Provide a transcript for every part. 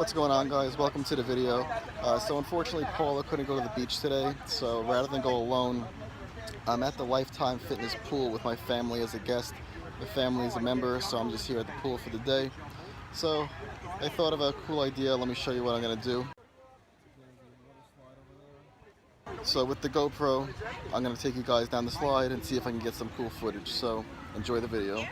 What's going on, guys? Welcome to the video. So unfortunately Paula couldn't go to the beach today, so rather than go alone, I'm at the Lifetime Fitness pool with my family as a guest. The family is a member, so I'm just here at the pool for the day. So I thought of a cool idea. Let me show you what I'm going to do. So with the GoPro, I'm going to take you guys down the slide and see if I can get some cool footage. So enjoy the video.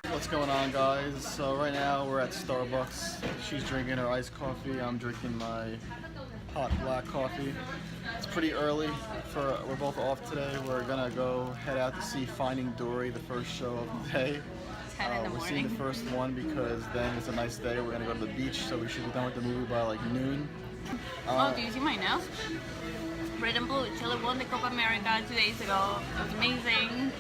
What's going on, guys? So right now we're at Starbucks. She's drinking her iced coffee. I'm drinking my hot black coffee. It's pretty early. We're both off today. We're gonna go head out to see Finding Dory, the first show of the day. 10 in the we're morning. seeing the first one because then it's a nice day. We're gonna go to the beach, so we should be done with the movie by like noon. Oh, do you see my nails? Red and blue. Chile won the Copa America 2 days ago. It was amazing.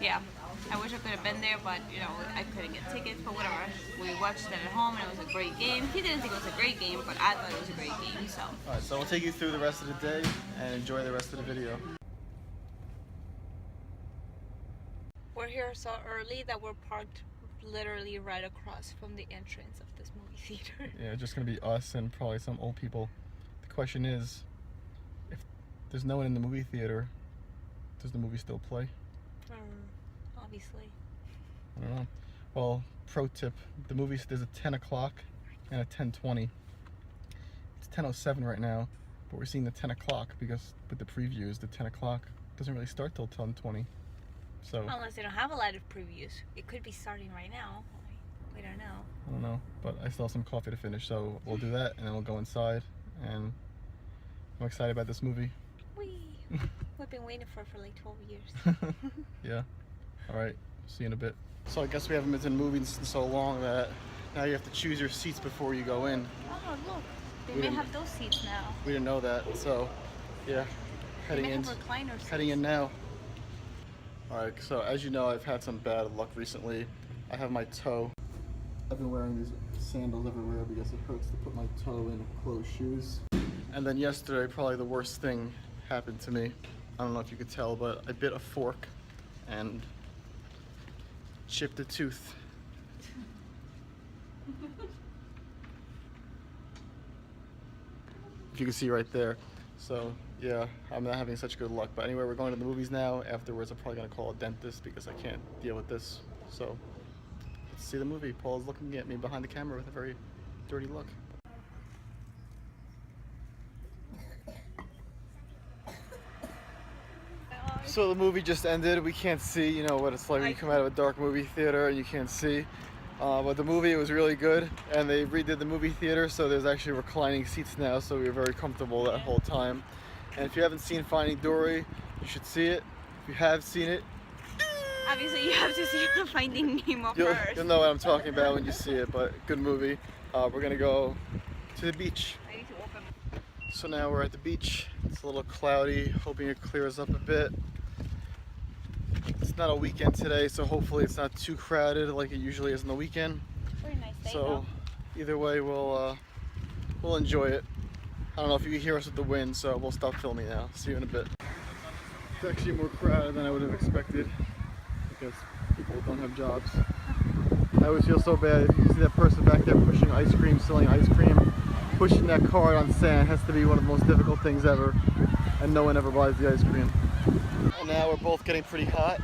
Yeah. I wish I could have been there, but you know, I couldn't get tickets, but whatever. We watched it at home and it was a great game. He didn't think it was a great game, but I thought it was a great game, so. Alright, so we'll take you through the rest of the day and enjoy the rest of the video. We're here so early that we're parked literally right across from the entrance of this movie theater. Yeah, it's just gonna be us and probably some old people. The question is, if there's no one in the movie theater, does the movie still play? Obviously. I don't know. Well, pro tip, there's a 10 o'clock and a 10:20. It's 10:07 right now, but we're seeing the 10 o'clock because with the previews, the 10 o'clock doesn't really start till 10:20. So Unless they don't have a lot of previews. It could be starting right now. We don't know. I don't know, but I still have some coffee to finish, so we'll do that and then we'll go inside, and I'm excited about this movie. Whee! We've been waiting for like 12 years. Yeah. Alright, see you in a bit. So I guess we haven't been to the movies in so long that now you have to choose your seats before you go in. Oh, look. They may have those seats now. We didn't know that, so yeah, heading in now. Alright, so as you know, I've had some bad luck recently. I have my toe. I've been wearing these sandals everywhere because it hurts to put my toe in closed shoes. And then yesterday, probably the worst thing happened to me. I don't know if you could tell, but I bit a fork and chipped a tooth. If you can see right there. So yeah, I'm not having such good luck. But anyway, we're going to the movies now. Afterwards, I'm probably gonna call a dentist because I can't deal with this. So let's see the movie. Paul's looking at me behind the camera with a very dirty look. So the movie just ended. We can't see, you know what it's like when you come out of a dark movie theater and you can't see. But the movie, it was really good, and they redid the movie theater, so there's actually reclining seats now, so we were very comfortable that whole time. And if you haven't seen Finding Dory, you should see it. If you have seen it, obviously you have to see the Finding Nemo first. You'll know what I'm talking about when you see it, but good movie. We're gonna go to the beach. I need to open. So now we're at the beach. It's a little cloudy, hoping it clears up a bit. It's not a weekend today, so hopefully it's not too crowded like it usually is on the weekend. Very nice day, So either way, we'll enjoy it. I don't know if you can hear us with the wind, so we'll stop filming now. See you in a bit. It's actually more crowded than I would have expected because people don't have jobs. I always feel so bad if you see that person back there pushing ice cream, selling ice cream. Pushing that cart on sand has to be one of the most difficult things ever, and no one ever buys the ice cream. And now we're both getting pretty hot.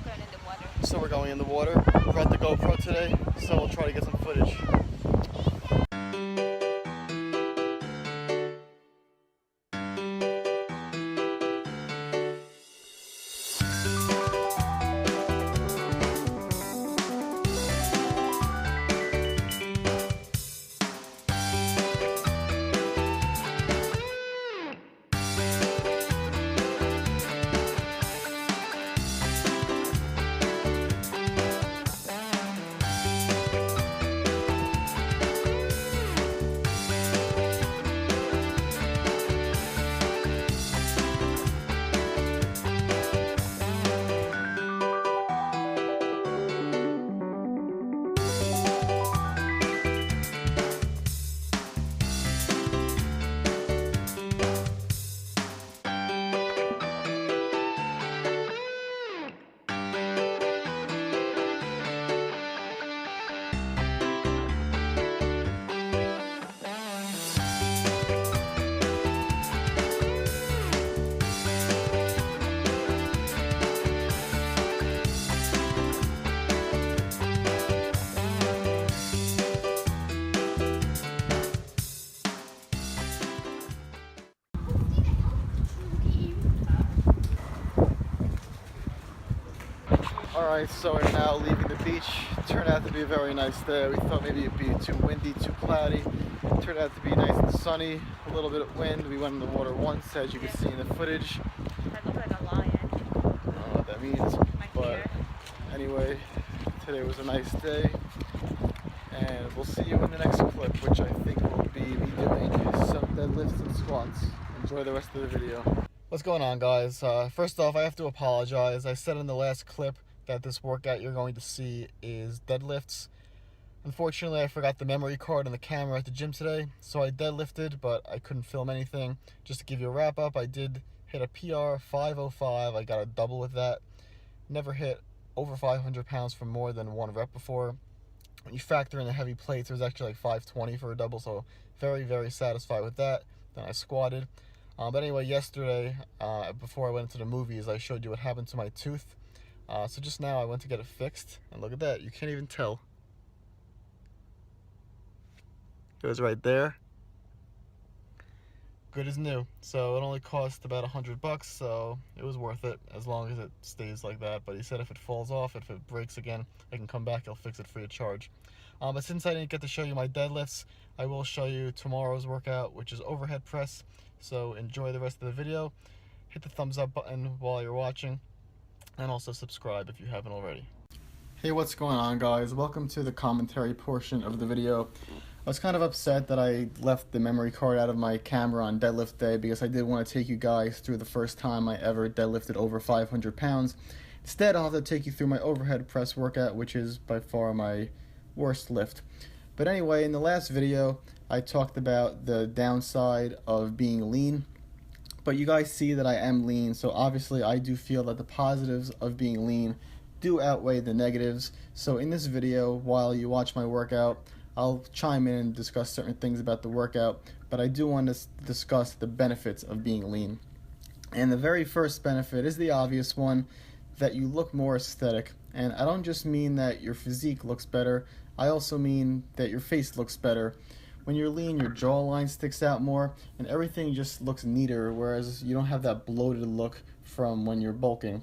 Going in the water. So we're going in the water. We brought the GoPro today, so we'll try to get some footage. Alright, so we're now leaving the beach. It turned out to be a very nice day. We thought maybe it'd be too windy, too cloudy. It turned out to be nice and sunny, a little bit of wind. We went in the water once, as you can see in the footage. That looks like a lion. I don't know what that means, but anyway, today was a nice day. And we'll see you in the next clip, which I think will be me doing some deadlifts and squats. Enjoy the rest of the video. What's going on, guys? First off, I have to apologize. I said in the last clip that this workout you're going to see is deadlifts. Unfortunately, I forgot the memory card and the camera at the gym today, so I deadlifted, but I couldn't film anything. Just to give you a wrap up, I did hit a PR 505. I got a double with that. Never hit over 500 pounds for more than one rep before. When you factor in the heavy plates, it was actually like 520 for a double, so very, very satisfied with that. Then I squatted. But anyway, yesterday, before I went to the movies, I showed you what happened to my tooth. So just now I went to get it fixed, and look at that, you can't even tell. It was right there. Good as new. So it only cost about $100, so it was worth it as long as it stays like that. But he said if it falls off, if it breaks again, I can come back, I'll fix it free of charge. But since I didn't get to show you my deadlifts, I will show you tomorrow's workout, which is overhead press. So enjoy the rest of the video. Hit the thumbs up button while you're watching. And also subscribe if you haven't already. Hey, what's going on, guys? Welcome to the commentary portion of the video. I was kind of upset that I left the memory card out of my camera on deadlift day because I did want to take you guys through the first time I ever deadlifted over 500 pounds. Instead, I'll have to take you through my overhead press workout, which is by far my worst lift. But anyway, in the last video, I talked about the downside of being lean. But you guys see that I am lean, so obviously I do feel that the positives of being lean do outweigh the negatives. So in this video, while you watch my workout, I'll chime in and discuss certain things about the workout, but I do want to discuss the benefits of being lean. And the very first benefit is the obvious one, that you look more aesthetic. And I don't just mean that your physique looks better, I also mean that your face looks better. When you're lean, your jawline sticks out more, and everything just looks neater, whereas you don't have that bloated look from when you're bulking.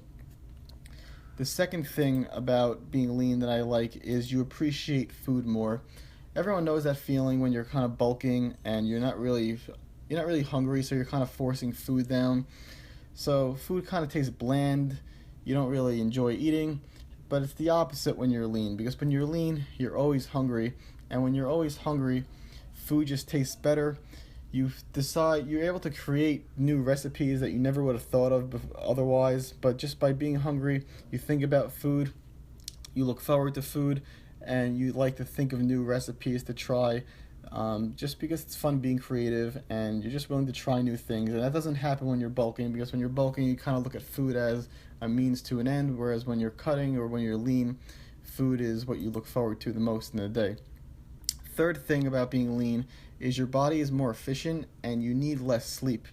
The second thing about being lean that I like is you appreciate food more. Everyone knows that feeling when you're kind of bulking and you're not really hungry, so you're kind of forcing food down. So food kind of tastes bland, you don't really enjoy eating, but it's the opposite when you're lean, because when you're lean, you're always hungry, and when you're always hungry, food just tastes better. You're able to create new recipes that you never would have thought of otherwise, but just by being hungry, you think about food, you look forward to food, and you like to think of new recipes to try, just because it's fun being creative, and you're just willing to try new things. And that doesn't happen when you're bulking, because when you're bulking, you kind of look at food as a means to an end, whereas when you're cutting or when you're lean, food is what you look forward to the most in the day. Third thing about being lean is your body is more efficient and you need less sleep.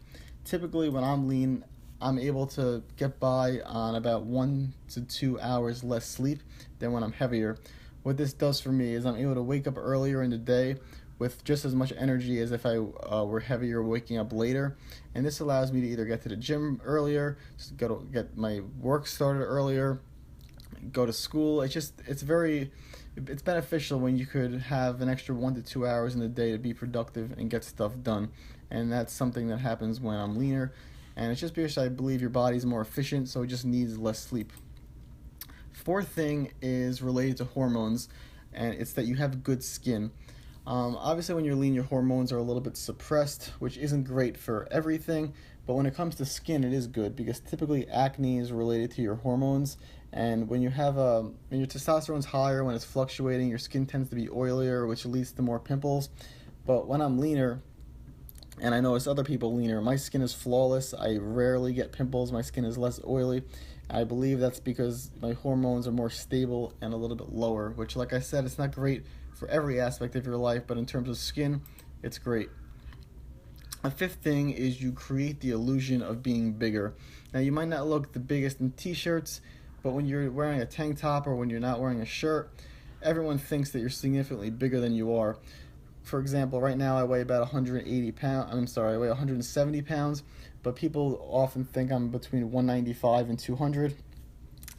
Typically when I'm lean, I'm able to get by on about 1 to 2 hours less sleep than when I'm heavier. What this does for me is I'm able to wake up earlier in the day with just as much energy as if I were heavier, waking up later. And this allows me to either get to the gym earlier, just get my work started earlier, go to school. It's beneficial when you could have an extra 1 to 2 hours in the day to be productive and get stuff done. And that's something that happens when I'm leaner. And it's just because I believe your body's more efficient, so it just needs less sleep. Fourth thing is related to hormones, and it's that you have good skin. Obviously, when you're lean, your hormones are a little bit suppressed, which isn't great for everything. But when it comes to skin, it is good, because typically acne is related to your hormones. And when you have when your testosterone's higher, when it's fluctuating, your skin tends to be oilier, which leads to more pimples. But when I'm leaner, and I notice other people leaner, my skin is flawless. I rarely get pimples. My skin is less oily. I believe that's because my hormones are more stable and a little bit lower, which, like I said, it's not great for every aspect of your life, but in terms of skin, it's great. A fifth thing is you create the illusion of being bigger. Now, you might not look the biggest in t-shirts, but when you're wearing a tank top or when you're not wearing a shirt, everyone thinks that you're significantly bigger than you are. For example, right now I weigh about 170 pounds, but people often think I'm between 195 and 200,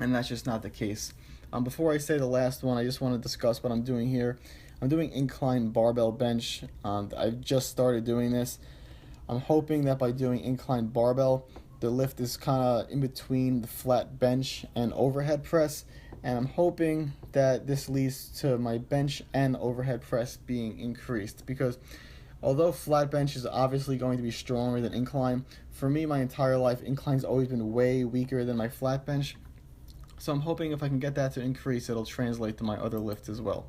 and that's just not the case. Before I say the last one, I just want to discuss what I'm doing here. I'm doing incline barbell bench. I've just started doing this. I'm hoping that by doing incline barbell, the lift is kind of in between the flat bench and overhead press, and I'm hoping that this leads to my bench and overhead press being increased, because although flat bench is obviously going to be stronger than incline, for me, my entire life, incline's always been way weaker than my flat bench. So I'm hoping if I can get that to increase, it'll translate to my other lifts as well.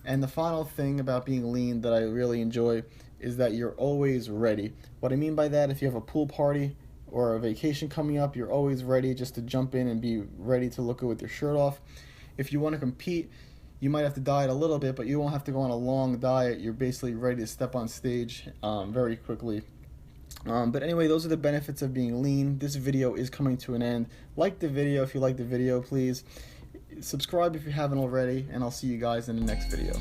And the final thing about being lean that I really enjoy is that you're always ready. What I mean by that, if you have a pool party or a vacation coming up, you're always ready just to jump in and be ready to look good with your shirt off. If you want to compete, you might have to diet a little bit, but you won't have to go on a long diet. You're basically ready to step on stage very quickly. But anyway, those are the benefits of being lean. This video is coming to an end. Like the video if you like the video, please. Subscribe if you haven't already, and I'll see you guys in the next video.